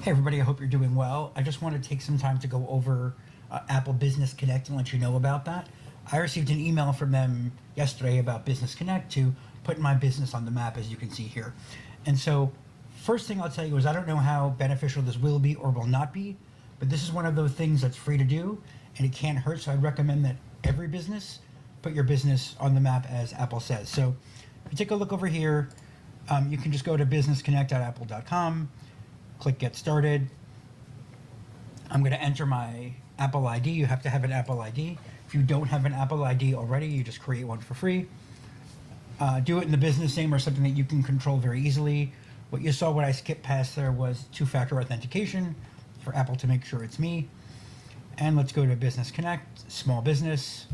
Hey everybody, I hope you're doing well. I just want to take some time to go over Apple Business Connect and let you know about that. I received an email from them yesterday about Business Connect to put my business on the map, as you can see here. And so, first thing I'll tell you is I don't know how beneficial this will be or will not be, but this is one of those things that's free to do and it can't hurt. So I'd recommend that every business put your business on the map, as Apple says. So if you take a look over here, you can just go to businessconnect.apple.com. Click Get Started. I'm going to enter my Apple ID. You have to have an Apple ID. If you don't have an Apple ID already, you just create one for free. Do it in the business name or something that you can control very easily. What you saw, what I skipped past there, was two-factor authentication for Apple to make sure it's me. And let's go to Business Connect, small business.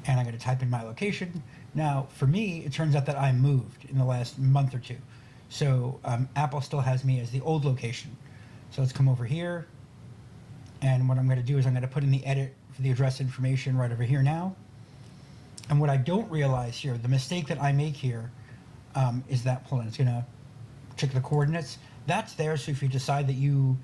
And I'm going to type in my location. Now, for me, it turns out that I moved in the last month or two. So Apple still has me as the old location. So let's come over here. And what I'm going to do is I'm going to put in the edit for the address information right over here now. And what I don't realize here, the mistake that I make here, is that, hold on, it's going to check the coordinates. That's there, so if you decide that you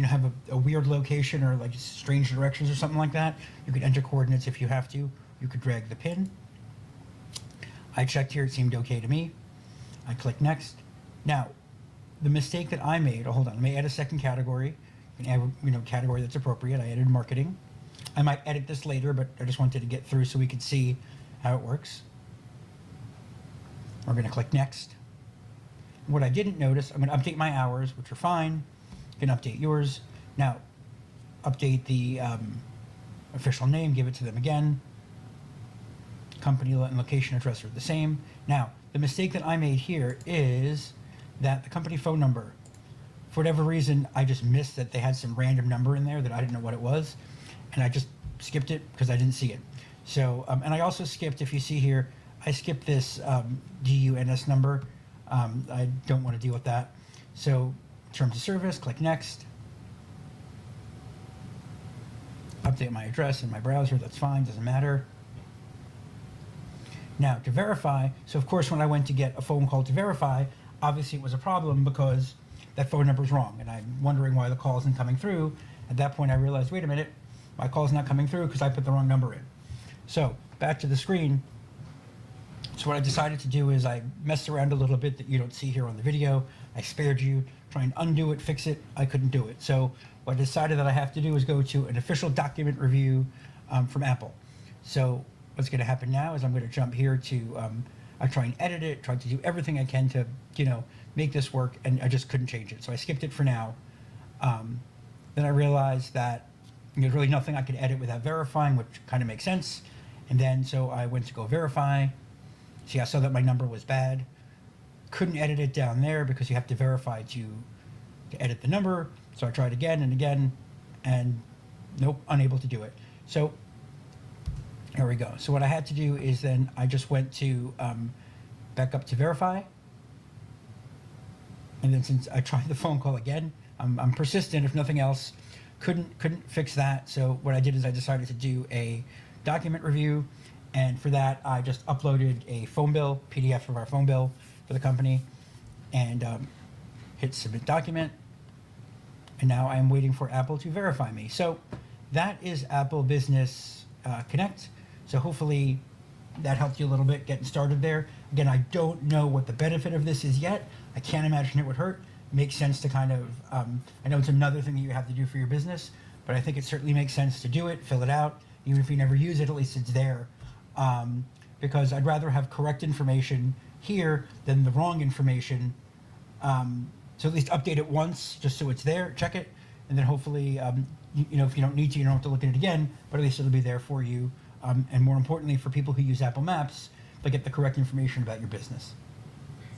have a weird location or like strange directions or something like that, you could enter coordinates if you have to. You could drag the pin. I checked here, it seemed okay to me. I click next. Now, the mistake that I made, hold on, let me add a second category. You can add, category that's appropriate. I added marketing. I might edit this later, but I just wanted to get through so we could see how it works. We're going to click next. What I didn't notice, I'm going to update my hours, which are fine. You can update yours. Now, update the official name, give it to them again. Company and location address are the same. Now, the mistake that I made here is that the company phone number, for whatever reason, I just missed that they had some random number in there that I didn't know what it was, and I just skipped it because I didn't see it. So, and I also skipped, if you see here, I skipped this DUNS number. I don't want to deal with that. So, terms of service, click next. Update my address in my browser, that's fine, doesn't matter. Now, to verify, so of course when I went to get a phone call to verify, obviously it was a problem because that phone number is wrong, and I'm wondering why the call isn't coming through. At that point I realized, wait a minute, my call's not coming through because I put the wrong number in. So, back to the screen. So what I decided to do is I messed around a little bit that you don't see here on the video. I spared you, try and undo it, fix it, I couldn't do it. So what I decided that I have to do is go to an official document review from Apple. So what's going to happen now is I'm going to jump here to, I try and edit it, try to do everything I can to, make this work, and I just couldn't change it. So I skipped it for now. Then I realized that there's really nothing I could edit without verifying, which kind of makes sense. And then, so I went to go verify. See, I saw that my number was bad. Couldn't edit it down there because you have to verify to edit the number. So I tried again and again, and nope, unable to do it. So here we go. So what I had to do is then I just went to back up to verify. And then since I tried the phone call again, I'm persistent, if nothing else, couldn't fix that. So what I did is I decided to do a document review. And for that, I just uploaded a phone bill, PDF of our phone bill for the company, and hit submit document. And now I'm waiting for Apple to verify me. So that is Apple Business Connect. So hopefully that helped you a little bit getting started there. Again, I don't know what the benefit of this is yet. I can't imagine it would hurt. It makes sense to kind of, I know it's another thing that you have to do for your business, but I think it certainly makes sense to do it, fill it out. Even if you never use it, at least it's there. Because I'd rather have correct information here than the wrong information. So at least update it once, just so it's there, check it, and then hopefully, if you don't need to, you don't have to look at it again, but at least it'll be there for you. And more importantly, for people who use Apple Maps, they'll get the correct information about your business.